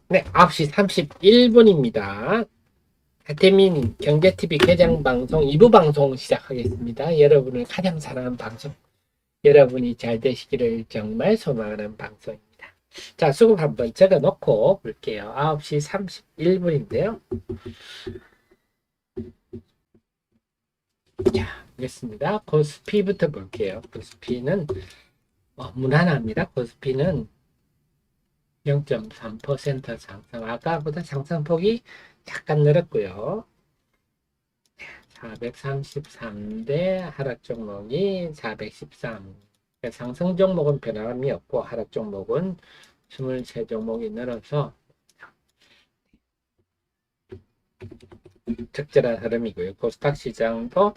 네, 9시 31분입니다. 하태민 경제TV 개장방송 2부 방송 시작하겠습니다. 여러분을 가장 사랑하는 방송, 여러분이 잘 되시기를 정말 소망하는 방송입니다. 자, 수급 한번 적어 놓고 볼게요. 9시 31분인데요. 자, 알겠습니다. 코스피부터 볼게요. 코스피는 무난합니다. 코스피는 0.3% 상승, 아까보다 상승폭이 약간 늘었고요. 433대 하락 종목이 413. 상승 종목은 변함이 없고 하락 종목은 23 종목이 늘어서 적절한 흐름이고요. 코스닥 시장도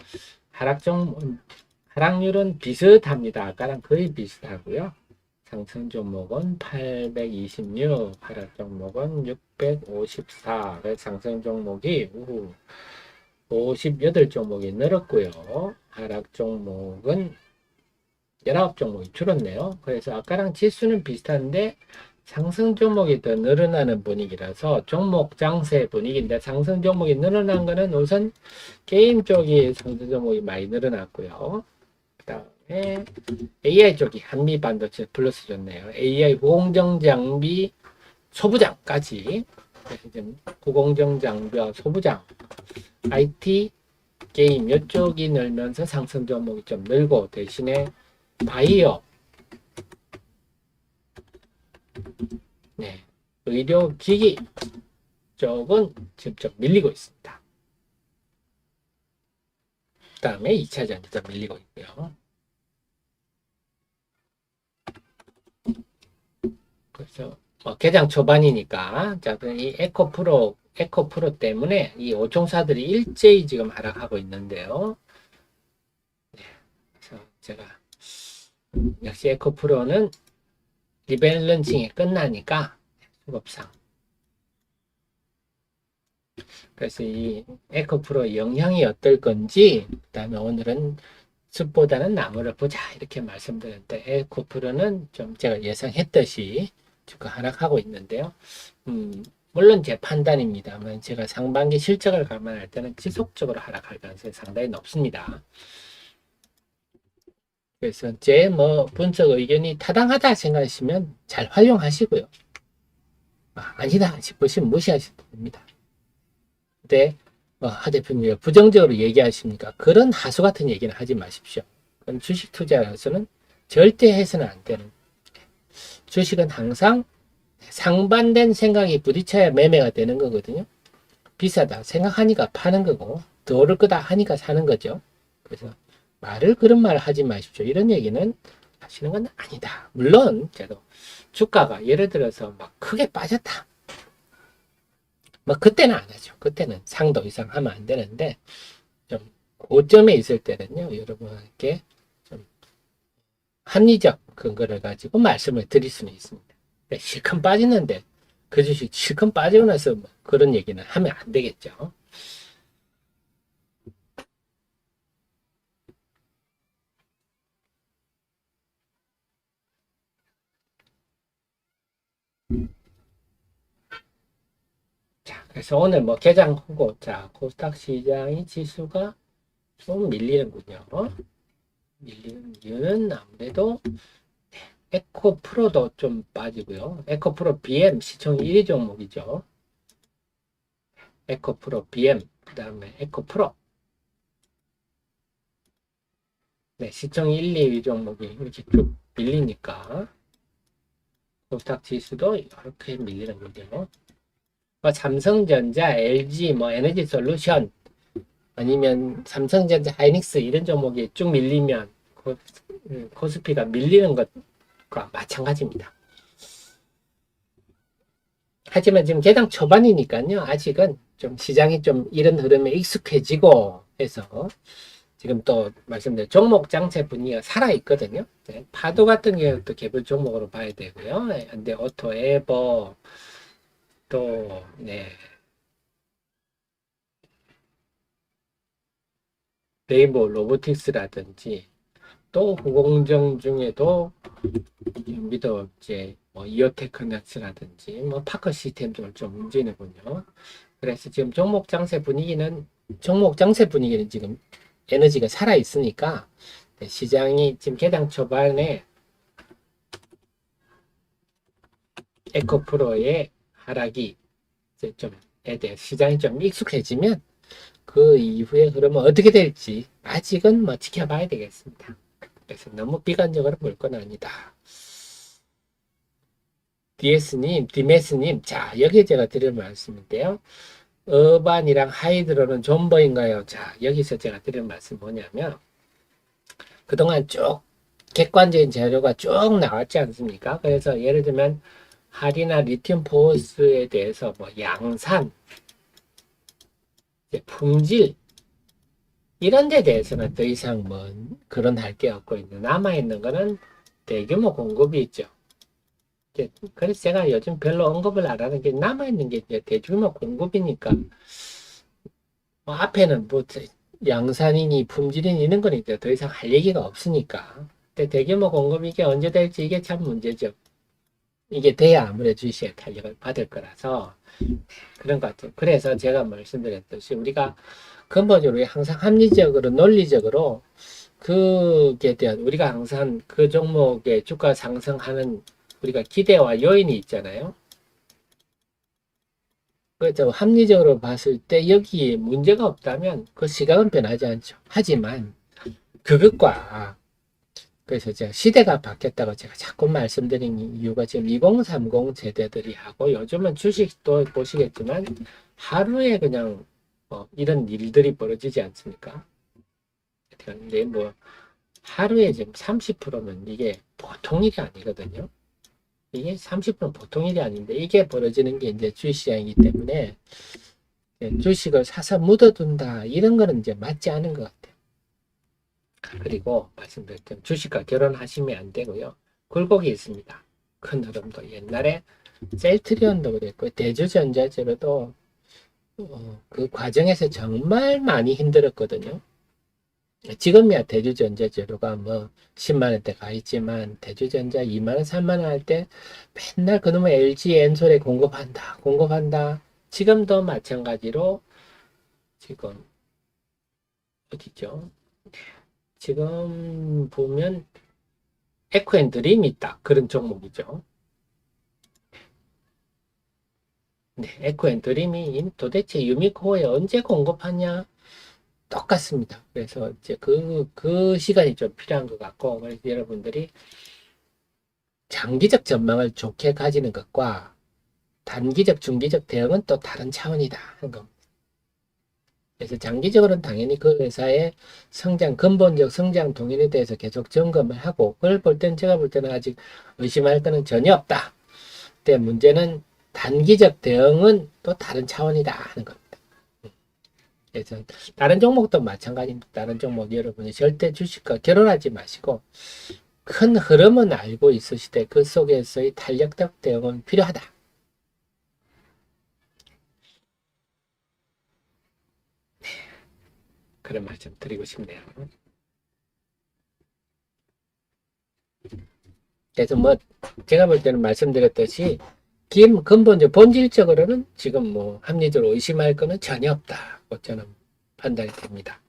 하락률은 비슷합니다. 아까랑 거의 비슷하고요. 상승 종목은 826, 하락 종목은 654. 상승 종목이 58종목이 늘었고요. 하락 종목은 19종목이 줄었네요. 그래서 아까랑 지수는 비슷한데 상승 종목이 더 늘어나는 분위기라서 종목 장세 분위기인데, 상승 종목이 늘어난 거는 우선 게임 쪽이 상승 종목이 많이 늘어났고요. 그 다음에 AI 쪽이 한미 반도체 플러스 좋네요. AI 후공정 장비 소부장까지, 후공정 장비와 소부장, IT, 게임 이쪽이 늘면서 상승 종목이 좀 늘고, 대신에 바이오, 네, 의료기기 쪽은 지금 좀 밀리고 있습니다. 그 다음에 2차 전지도 밀리고 있고요. 그래서 개장 초반이니까, 자, 이 에코프로 때문에 이 오종사들이 일제히 지금 하락하고 있는데요. 네, 그래서 제가 역시 에코프로는 리밸런싱이 끝나니까 수급상, 그래서 이 에코프로 영향이 어떨 건지, 그 다음에 오늘은 숲보다는 나무를 보자 이렇게 말씀드렸는데, 에코프로는 좀 제가 예상했듯이 주가 하락하고 있는데요. 물론 제 판단입니다만 제가 상반기 실적을 감안할 때는 지속적으로 하락할 가능성이 상당히 높습니다. 그래서 제 분석 의견이 타당하다 생각하시면 잘 활용하시고요. 아니다 싶으시면 무시하셔도 됩니다. 근데 하 대표님 부정적으로 얘기하십니까? 그런 하수 같은 얘기는 하지 마십시오. 그건 주식 투자에서는 절대 해서는 안 되는. 주식은 항상 상반된 생각이 부딪혀야 매매가 되는 거거든요. 비싸다 생각하니까 파는 거고, 더 오를 거다 하니까 사는 거죠. 그래서 그런 말을 하지 마십시오. 이런 얘기는 하시는 건 아니다. 물론 저도 주가가 예를 들어서 막 크게 빠졌다, 그때는 안 하죠. 그때는 상도 이상 하면 안 되는데, 좀 고점에 있을 때는요, 여러분께 좀 합리적 근거를 가지고 말씀을 드릴 수는 있습니다. 실컷 빠지는데 그 주식 실컷 빠지고 나서 그런 얘기는 하면 안 되겠죠. 자, 그래서 오늘 개장 후고, 자, 코스닥 시장의 지수가 좀 밀리는군요. 밀리는 이유는 아무래도 에코프로도 좀 빠지고요. 에코프로 BM 시총 1위 종목이죠. 에코프로 BM, 그 다음에 에코프로. 네, 시총 1, 2위 종목이 이렇게 쭉 밀리니까 코스닥 지수도 이렇게 밀리는 거죠. 삼성전자, LG, 에너지솔루션, 아니면 삼성전자, 하이닉스 이런 종목이 쭉 밀리면 코스피가 밀리는 것과 마찬가지입니다. 하지만 지금 개장 초반이니까요. 아직은 좀 시장이 좀 이런 흐름에 익숙해지고 해서 지금 또 말씀드린 종목 장세 분위기가 살아있거든요. 네, 파도 같은 경우도 개별 종목으로 봐야 되고요. 네, 근데 오토, 에버, 또, 네, 네이버 로보틱스라든지, 또 후공정 중에도 미도 이제 뭐 이오테크넥스라든지 뭐 파커 시스템 좀 문제는군요. 그래서 지금 종목 장세 분위기는 지금 에너지가 살아 있으니까 시장이 지금 개당 초반에 에코프로의 하락이 이제 좀에 대해 시장이 좀 익숙해지면 그 이후에 흐름은 어떻게 될지 아직은 뭐 지켜봐야 되겠습니다. 그래서 너무 비관적으로 볼 건 아니다. 디메스님, 자, 여기 제가 드릴 말씀인데요. 어반이랑 하이드로는 존버인가요? 자, 여기서 제가 드릴 말씀 뭐냐면, 그동안 쭉 객관적인 자료가 쭉 나왔지 않습니까? 그래서 예를 들면, 할이나 리튬 포스에 대해서 뭐 양산, 품질, 이런 데 대해서는 더 이상 뭐 그런 할 게 없고 있는 남아있는 거는 대규모 공급이 있죠. 그래서 제가 요즘 별로 언급을 안 하는 게 남아있는 게 이제 대규모 공급이니까 뭐 앞에는 뭐 양산이니 품질이니 이런 건 이제 더 이상 할 얘기가 없으니까. 근데 대규모 공급이 이게 언제 될지 이게 참 문제죠. 이게 돼야 아무래도 주식에 탄력을 받을 거라서 그런 것 같아요. 그래서 제가 말씀드렸듯이 우리가 근본적으로 항상 합리적으로 논리적으로 그게 대한 우리가 항상 그 종목의 주가 상승하는 우리가 기대와 요인이 있잖아요. 그래서 합리적으로 봤을 때 여기에 문제가 없다면 그 시각은 변하지 않죠. 하지만 그것과 그래서 제가 시대가 바뀌었다고 제가 자꾸 말씀드린 이유가 지금 2030 세대들이 하고 요즘은 주식도 보시겠지만 하루에 그냥 이런 일들이 벌어지지 않습니까? 근데 뭐 하루에 지금 30%면 이게 보통 일이 아니거든요. 이게 30%는 보통 일이 아닌데 이게 벌어지는 게 이제 주식시장이기 때문에 주식을 사서 묻어둔다 이런 거는 이제 맞지 않은 것 같아요. 그리고 말씀드렸던 주식과 결혼하시면 안 되고요. 굴곡이 있습니다. 큰 흐름도 옛날에 셀트리온도 그랬고 대주전자제로도 그 과정에서 정말 많이 힘들었거든요. 지금이야 대주전자제로가 뭐 10만 원대 가 있지만 대주전자 2만 원, 3만 원 할 때 맨날 그놈의 LG 엔솔에 공급한다. 지금도 마찬가지로 지금 어디죠? 지금 보면 에코앤드림이 있다. 그런 종목이죠. 네, 에코앤드림이 도대체 유미코어에 언제 공급하냐? 똑같습니다. 그래서 이제 그 시간이 좀 필요한 것 같고, 그래서 여러분들이 장기적 전망을 좋게 가지는 것과 단기적, 중기적 대응은 또 다른 차원이다 하는 겁니다. 그래서 장기적으로는 당연히 그 회사의 근본적 성장 동인에 대해서 계속 점검을 하고, 그걸 볼 때는 제가 볼 때는 아직 의심할 거는 전혀 없다. 근데 문제는 단기적 대응은 또 다른 차원이다 하는 겁니다. 그래서 다른 종목도 마찬가지입니다. 다른 종목 여러분이 절대 주식과 결혼하지 마시고 큰 흐름은 알고 있으시되 그 속에서의 탄력적 대응은 필요하다. 그런 말씀 드리고 싶네요. 그래서 뭐 제가 볼 때는 말씀드렸듯이 근본적 본질적으로는 지금 뭐 합리적으로 의심할 거는 전혀 없다고 저는 판단이 됩니다.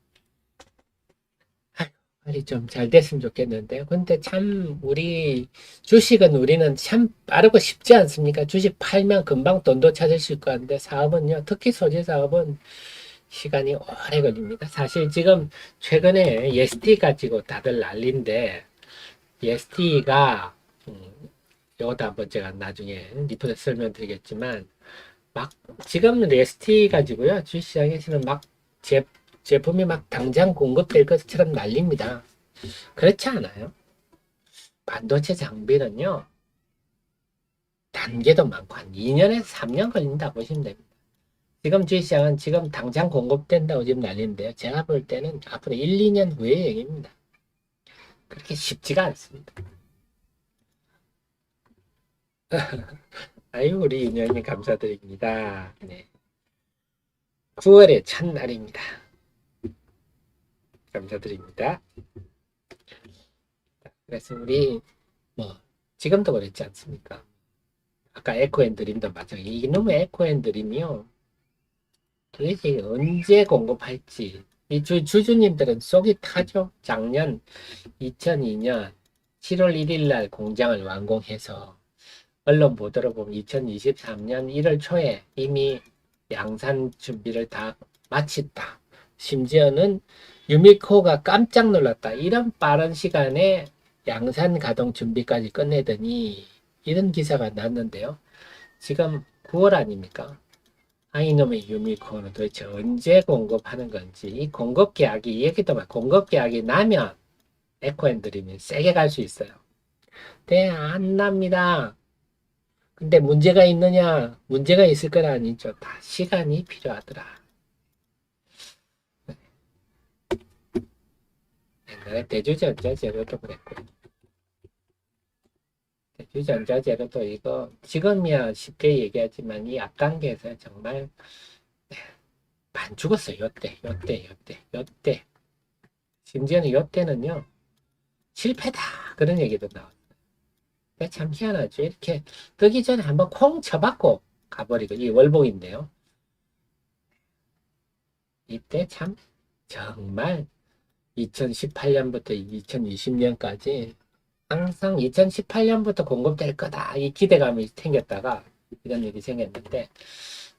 빨리 좀 잘 됐으면 좋겠는데요. 근데 참 우리 주식은 우리는 참 빠르고 쉽지 않습니까? 주식 팔면 금방 돈도 찾으실 건데 사업은요, 특히 소재 사업은 시간이 오래 걸립니다. 사실 지금 최근에 EST 가지고 다들 난리인데 EST가 이것도 한번 제가 나중에 리포트 설명드리겠지만 막 지금은 EST 가지고요 주식시장에서는 막 제품이 막 당장 공급될 것처럼 난립니다. 그렇지 않아요. 반도체 장비는요 단계도 많고 한 2년에서 3년 걸린다 보시면 됩니다. 지금 주식시장은 지금 당장 공급된다고 지금 난리인데요. 제가 볼 때는 앞으로 1, 2년 후의 얘기입니다. 그렇게 쉽지가 않습니다. 아유, 우리 윤영님 감사드립니다. 네. 9월의 첫날입니다. 감사드립니다. 그래서 우리 뭐 지금도 그랬지 않습니까? 아까 에코앤드림도 마찬가지. 이놈의 에코앤드림이요. 도대체 언제 공급할지. 이 주주님들은 속이 타죠. 작년 2002년 7월 1일 날 공장을 완공해서 언론 보도를 보면 2023년 1월 초에 이미 양산 준비를 다 마쳤다. 심지어는 유미코가 깜짝 놀랐다. 이런 빠른 시간에 양산 가동 준비까지 끝내더니 이런 기사가 났는데요. 지금 9월 아닙니까? 아, 이놈의 유미코는 도대체 언제 공급하는 건지. 이 공급 계약이, 얘기도 말, 공급 계약이 나면 에코앤드림이 세게 갈 수 있어요. 네, 안 납니다. 근데 문제가 있느냐? 문제가 있을 건 아니죠. 다 시간이 필요하더라. 옛날에 대주전자재료도 그랬고, 대주전자재료도 이거 지금이야 쉽게 얘기하지만 이 앞단계에서 정말 반 죽었어요. 요때. 심지어는 요때는요 실패다 그런 얘기도 나와요. 참 희한하죠. 이렇게 뜨기 전에 한번 콩 쳐박고 가버리고, 이 월봉인데요. 이때 참 정말 2018년부터 2020년까지 항상 2018년부터 공급될 거다 이 기대감이 생겼다가 이런 일이 생겼는데,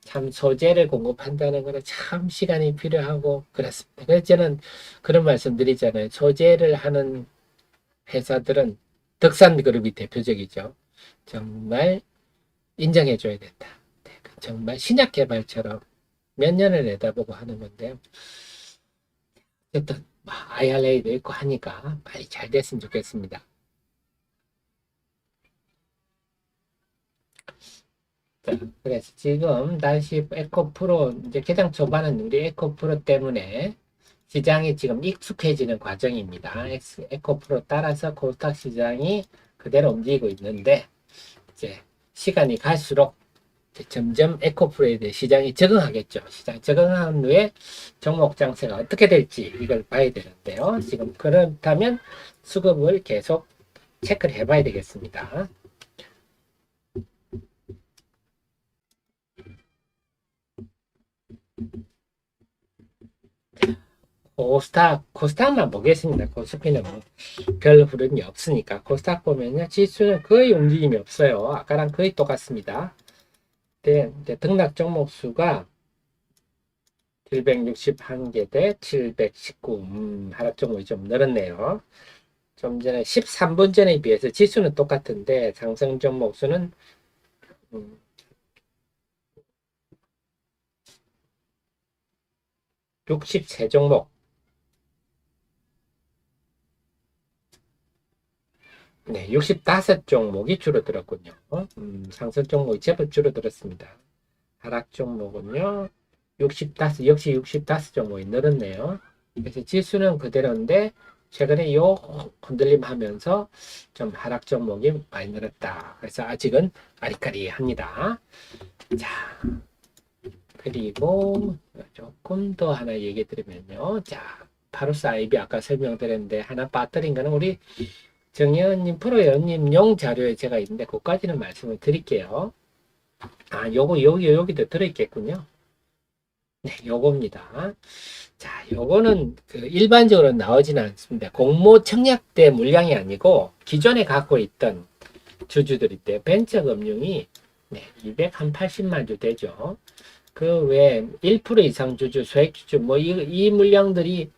참 소재를 공급한다는 거는 참 시간이 필요하고 그렇습니다. 그래서 저는 그런 말씀 드리잖아요. 소재를 하는 회사들은 덕산그룹이 대표적이죠. 정말 인정해줘야 된다. 네, 정말 신약 개발처럼 몇 년을 내다보고 하는 건데요. 어쨌든 IRA도 있고 하니까 빨리 잘 됐으면 좋겠습니다. 자, 그래서 지금 다시 에코프로 이제 가장 초반은 우리 에코프로 때문에 시장이 지금 익숙해지는 과정입니다. 에코프로 따라서 코스닥 시장이 그대로 움직이고 있는데, 이제 시간이 갈수록 이제 점점 에코프로에 대해 시장이 적응하겠죠. 시장 적응한 후에 종목 장세가 어떻게 될지 이걸 봐야 되는데요. 지금 그렇다면 수급을 계속 체크를 해봐야 되겠습니다. 코스닥만 보겠습니다. 코스피는 별 흐름이 없으니까. 코스닥 보면요, 지수는 거의 움직임이 없어요. 아까랑 거의 똑같습니다. 네, 등락 종목 수가 761개 대 719. 하락 종목이 좀 늘었네요. 좀 전에 13분 전에 비해서 지수는 똑같은데 상승 종목 수는 63종목. 네, 65종목이 줄어들었군요. 상승 종목이 제법 줄어들었습니다. 하락 종목은요, 65, 역시 65종목이 늘었네요. 그래서 지수는 그대로인데, 최근에 요 흔들림 하면서 좀 하락 종목이 많이 늘었다. 그래서 아직은 아리까리합니다. 자, 그리고 조금 더 하나 얘기 드리면요. 자, 파루스 아이비 아까 설명드렸는데, 하나 빠뜨린 거는 우리 정혜원님, 프로연님 용 자료에 제가 있는데, 그까지는 말씀을 드릴게요. 아, 여기도 들어있겠군요. 네, 요겁니다. 자, 요거는 일반적으로 나오지는 않습니다. 공모 청약대 물량이 아니고, 기존에 갖고 있던 주주들이 때 벤처금융이 네, 280만 주 되죠. 그 외에 1% 이상 주주, 소액주주, 이 물량들이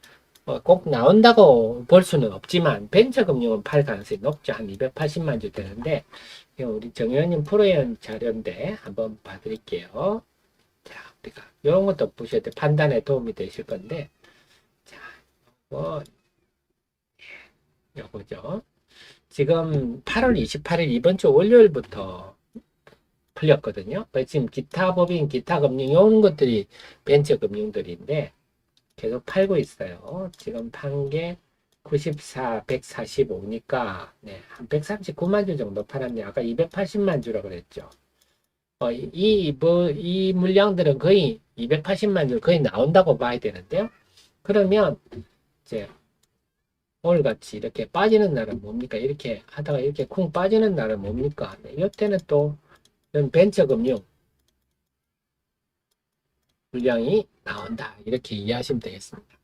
꼭 나온다고 볼 수는 없지만 벤처금융은 팔 가능성이 높죠. 한 280만 주 되는데, 우리 정의원님 프로연 자료인데 한번 봐드릴게요. 자, 우리가 이런 것도 보셔야 돼. 판단에 도움이 되실 건데, 자, 요거죠. 지금 8월 28일 이번 주 월요일부터 풀렸거든요. 지금 기타 법인, 기타 금융 이런 것들이 벤처 금융들인데 계속 팔고 있어요. 지금 판 게 94, 145니까 네, 한 139만 주 정도 팔았네요. 아까 280만 주라고 그랬죠. 이 물량들은 거의 280만 주 거의 나온다고 봐야 되는데요. 그러면 이제 오늘같이 이렇게 빠지는 날은 뭡니까? 이렇게 하다가 이렇게 쿵 빠지는 날은 뭡니까? 네, 이때는 또 벤처금융 물량이 나온다. 이렇게 이해하시면 되겠습니다.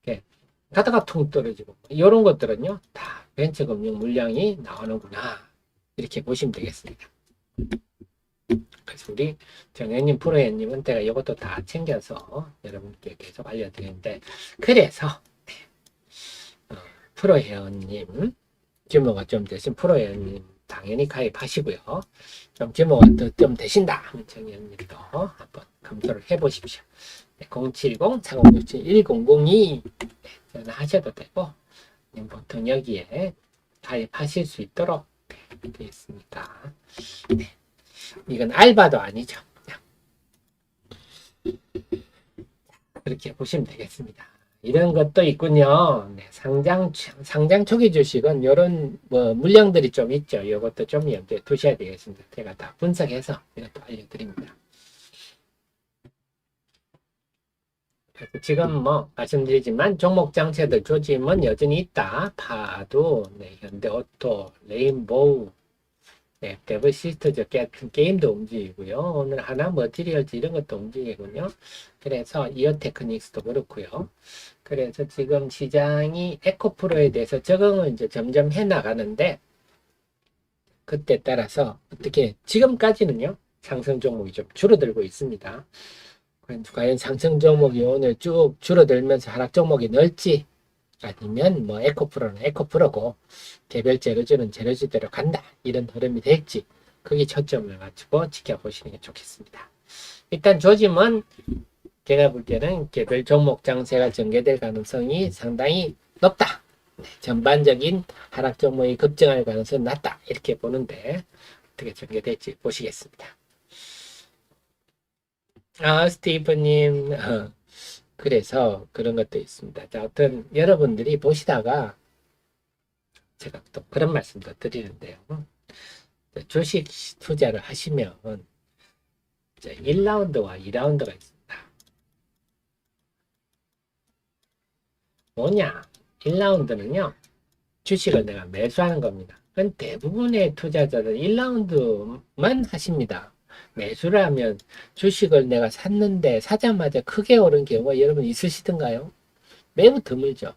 이렇게 가다가 퉁 떨어지고 이런 것들은요 다 벤처금융 물량이 나오는구나. 이렇게 보시면 되겠습니다. 그래서 우리 정혜님, 프로혜님은 제가 이것도 다 챙겨서 여러분께 계속 알려드리는데, 그래서 프로회원님 규모가 좀 되신 프로회원님 당연히 가입하시고요. 좀 규모가 좀 되신다 하면 정혜님도 한번 검토를 해보십시오. 070-4067-1002 전화하셔도 되고, 보통 여기에 가입하실 수 있도록 되어 있으니까. 네. 이건 알바도 아니죠. 그렇게 보시면 되겠습니다. 이런 것도 있군요. 네, 상장 초기 주식은 이런 물량들이 좀 있죠. 이것도 좀 염두에 두셔야 되겠습니다. 제가 다 분석해서 이것도 알려드립니다. 지금 말씀드리지만 종목 장세들 조짐은 여전히 있다. 파도, 네, 현대오토, 레인보우, 네, 데브시스트 게임도 움직이고요. 오늘 하나 머티리얼즈 이런 것도 움직이군요. 그래서 이어테크닉스도 그렇고요. 그래서 지금 시장이 에코프로에 대해서 적응을 이제 점점 해 나가는데, 그때 따라서 어떻게 지금까지는요 상승 종목이 좀 줄어들고 있습니다. 과연 상승 종목이 오늘 쭉 줄어들면서 하락 종목이 넓지, 아니면 에코프로는 에코프로고 개별 재료주는 재료주대로 간다, 이런 흐름이 될지, 거기 초점을 맞추고 지켜보시는 게 좋겠습니다. 일단 조짐은 제가 볼 때는 개별 종목 장세가 전개될 가능성이 상당히 높다. 네, 전반적인 하락 종목이 급증할 가능성이 낮다, 이렇게 보는데 어떻게 전개될지 보시겠습니다. 스티브님, 그래서 그런 것도 있습니다. 자, 어떤 여러분들이 보시다가 제가 또 그런 말씀도 드리는데요. 주식 투자를 하시면 1라운드와 2라운드가 있습니다. 뭐냐? 1라운드는요, 주식을 내가 매수하는 겁니다. 그건 대부분의 투자자들은 1라운드만 하십니다. 매수를 하면 주식을 내가 샀는데 사자마자 크게 오른 경우가 여러분 있으시던가요? 매우 드물죠.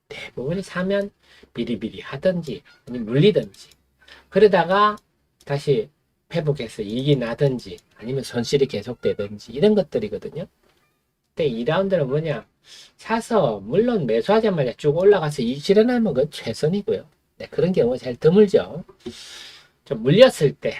대부분이 사면 비리비리 하든지 아니면 물리든지, 그러다가 다시 회복해서 이익이 나든지 아니면 손실이 계속되든지 이런 것들이거든요. 근데 2라운드는 뭐냐? 사서 물론 매수하자마자 쭉 올라가서 이익 실현하면 그건 최선이고요. 네, 그런 경우가 잘 드물죠. 좀 물렸을 때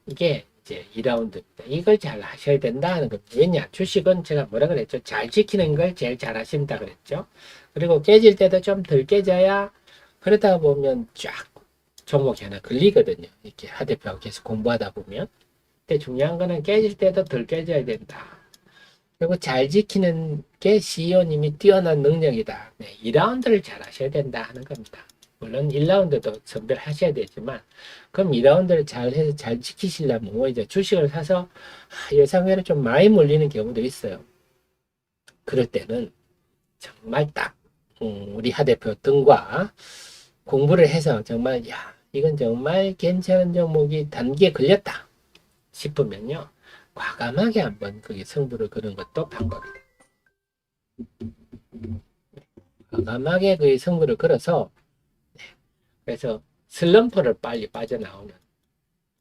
이게 이제 2라운드입니다. 이걸 잘 하셔야 된다 하는 겁니다. 왜냐? 주식은 제가 뭐라 그랬죠? 잘 지키는 걸 제일 잘 하신다 그랬죠. 그리고 깨질 때도 좀 덜 깨져야, 그러다 보면 쫙 종목이 하나 걸리거든요. 이렇게 하 대표하고 계속 공부하다 보면. 근데 중요한 거는 깨질 때도 덜 깨져야 된다. 그리고 잘 지키는 게 CEO님이 뛰어난 능력이다. 네, 2라운드를 잘 하셔야 된다 하는 겁니다. 물론 1라운드도 선별하셔야 되지만, 그럼 2라운드를 잘 해서 잘 지키시려면 오히려 주식을 사서 예상외로 좀 많이 몰리는 경우도 있어요. 그럴 때는 정말 딱 우리 하 대표 등과 공부를 해서 정말 이건 정말 괜찮은 종목이 단기에 걸렸다 싶으면요, 과감하게 한번 그게 승부를 거는 것도 방법이다. 과감하게 그의 승부를 걸어서, 그래서 슬럼프를 빨리 빠져나오는,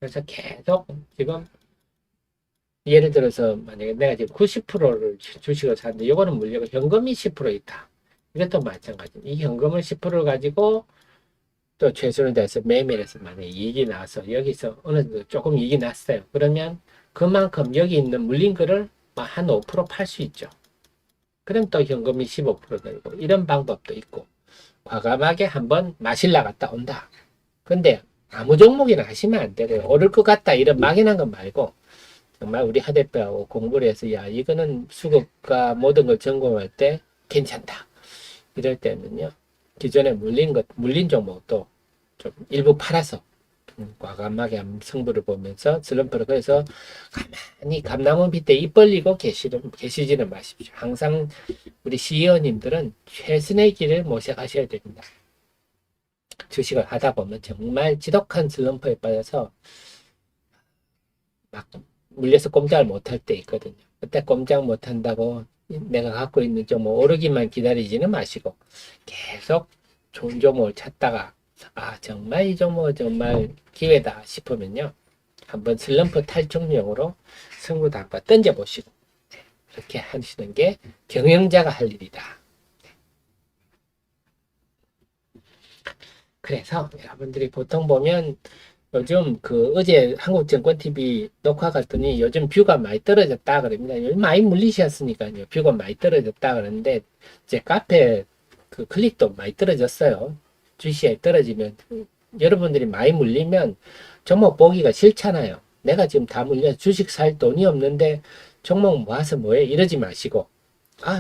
그래서 계속 지금 예를 들어서 만약에 내가 지금 90%를 주식을 샀는데 이거는 물려고 현금이 10% 있다. 이것도 마찬가지. 이 현금을 10%를 가지고 또 최선을 다해서 매매를 해서 만약에 이익이 나서 여기서 어느 정도 조금 이익이 났어요. 그러면 그만큼 여기 있는 물린 거를 한 5% 팔 수 있죠. 그럼 또 현금이 15% 되고, 이런 방법도 있고, 과감하게 한번 마실 나갔다 온다. 근데 아무 종목이나 하시면 안 되고요. 오를 것 같다 이런 막연한 거 말고, 정말 우리 하 대표하고 공부를 해서 이거는 수급과 모든 걸 점검할 때 괜찮다, 이럴 때는요, 기존에 물린 종목도 좀 일부 팔아서 과감하게 한번 승부를 보면서 슬럼프를, 그래서 가만히 감나무 밑에 입 벌리고 계시지는 마십시오. 항상 우리 CEO님들은 최선의 길을 모셔가셔야 됩니다. 주식을 하다 보면 정말 지독한 슬럼프에 빠져서 막 물려서 꼼짝을 못할 때 있거든요. 그때 꼼짝 못한다고 내가 갖고 있는 종목 오르기만 기다리지는 마시고 계속 좋은 종목을 찾다가 정말 이 종목은 정말 기회다 싶으면요. 한번 슬럼프 탈출용으로 승부도 한번 던져보시고 그렇게 하시는 게 경영자가 할 일이다. 그래서 여러분들이 보통 보면 요즘 어제 한국증권TV 녹화 갔더니 요즘 뷰가 많이 떨어졌다 그럽니다. 요즘 많이 물리셨으니까요. 뷰가 많이 떨어졌다 그러는데 제 카페 클릭도 많이 떨어졌어요. 주시에 떨어지면 여러분들이 많이 물리면 종목 보기가 싫잖아요. 내가 지금 다 물려 주식 살 돈이 없는데 종목 모아서 뭐해 이러지 마시고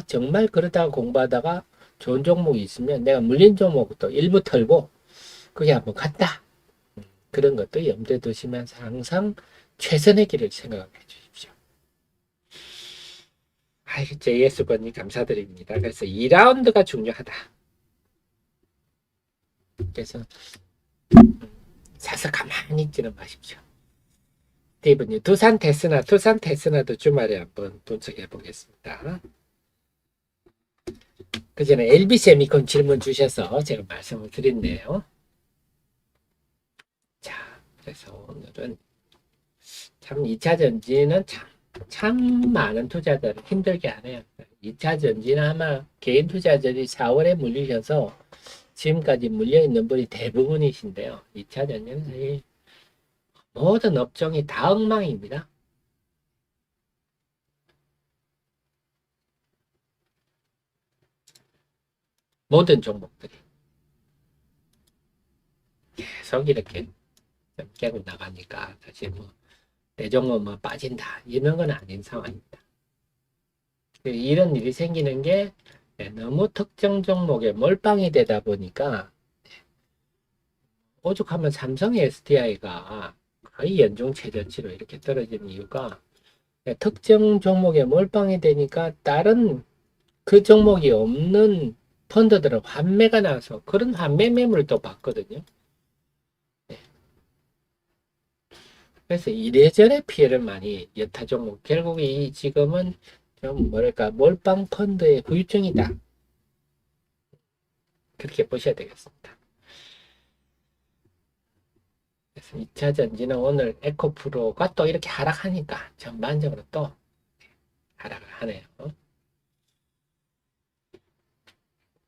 정말 그러다가 공부하다가 좋은 종목이 있으면 내가 물린 종목도 일부 털고 그게 한번 갔다. 그런 것도 염두에 두시면서 항상 최선의 길을 생각해 주십시오. JS번님 감사드립니다. 그래서 2라운드가 중요하다. 그래서 사서 가만히 있지는 마십시오. 스티브님, 두산 테스나도 주말에 한번 분석해 보겠습니다. 그 전에 LB세미콘 질문 주셔서 제가 말씀을 드렸네요. 자, 그래서 오늘은 참 2차 전지는 참 많은 투자자를 힘들게 하네요. 2차 전지는 아마 개인 투자자들이 4월에 물리셔서 지금까지 물려있는 분이 대부분이신데요. 2차 전지는 사실 모든 업종이 다 엉망입니다. 모든 종목들이 계속 이렇게 깨고 나가니까 사실 내 종목 빠진다 이런 건 아닌 상황입니다. 이런 일이 생기는 게 너무 특정 종목에 몰빵이 되다 보니까 오죽하면 삼성 SDI가 거의 연중 최저치로 이렇게 떨어진 이유가 특정 종목에 몰빵이 되니까 다른 그 종목이 없는 펀드들은 환매가 나서 그런 환매 매물을 또 받거든요. 그래서 이래저래 피해를 많이 여타 종목 결국 이 지금은 좀 뭐랄까 몰빵 펀드의 후유증이다. 그렇게 보셔야 되겠습니다. 그래서 2차 전지는 오늘 에코프로가 또 이렇게 하락하니까 전반적으로 또 하락을 하네요.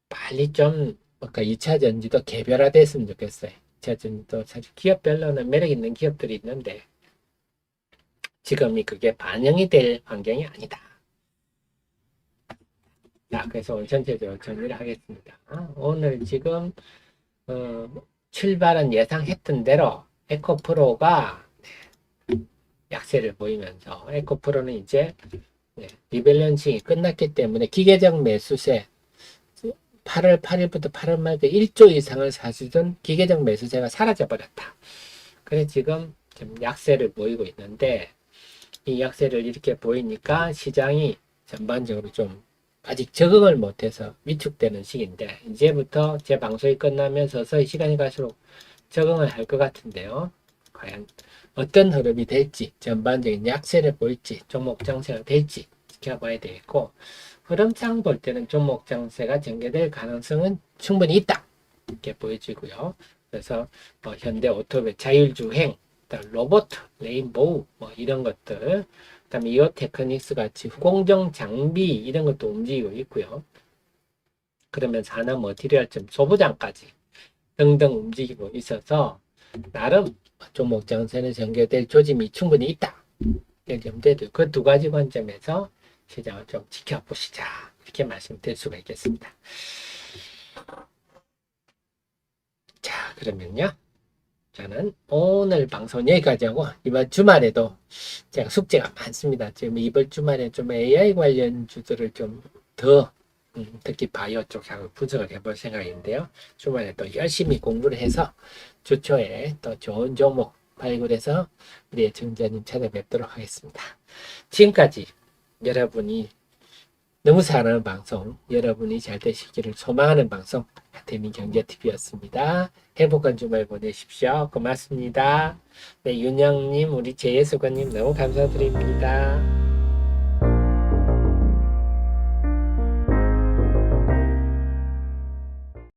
빨리 좀 뭔가 2차 전지도 개별화됐으면 좋겠어요. 2차 전지도 사실 기업별로는 매력 있는 기업들이 있는데 지금이 그게 반영이 될 환경이 아니다. 자, 그래서 오늘 전체적으로 정리를 하겠습니다. 오늘 지금 출발은 예상했던 대로 에코프로가 약세를 보이면서 에코프로는 이제 리밸런싱이 끝났기 때문에 기계적 매수세 8월 8일부터 8월 말까지 1조 이상을 사주던 기계적 매수세가 사라져버렸다. 그래서 지금 좀 약세를 보이고 있는데 이 약세를 이렇게 보이니까 시장이 전반적으로 좀 아직 적응을 못해서 위축되는 시기인데 이제부터 제 방송이 끝나면 서서히 시간이 갈수록 적응을 할 것 같은데요. 과연 어떤 흐름이 될지 전반적인 약세를 보일지 종목 장세가 될지 지켜봐야 되겠고 흐름상 볼 때는 종목 장세가 전개될 가능성은 충분히 있다 이렇게 보여지고요. 그래서 현대 오토백 자율주행 로봇, 레인보우 이런 것들 그다음에 이오테크닉스 같이 후공정 장비 이런 것도 움직이고 있고요. 그러면서 하나 머티리얼점 소부장까지 등등 움직이고 있어서 나름 종목 장세는 전개될 조짐이 충분히 있다. 그 두 가지 관점에서 시장을 좀 지켜보시자 이렇게 말씀드릴 수가 있겠습니다. 자, 그러면요. 저는 오늘 방송 여기까지 하고 이번 주말에도 제가 숙제가 많습니다. 지금 이번 주말에 좀 AI 관련 주들을 좀 더 특히 바이오 쪽하고 분석을 해볼 생각인데요. 주말에 또 열심히 공부를 해서 주초에 또 좋은 종목 발굴해서 우리 애청자님 찾아뵙도록 하겠습니다. 지금까지 여러분이 너무 사랑하는 방송, 여러분이 잘 되시기를 소망하는 방송, 하태민 경제TV였습니다. 행복한 주말 보내십시오. 고맙습니다. 네, 윤영님, 우리 제예수관님 너무 감사드립니다.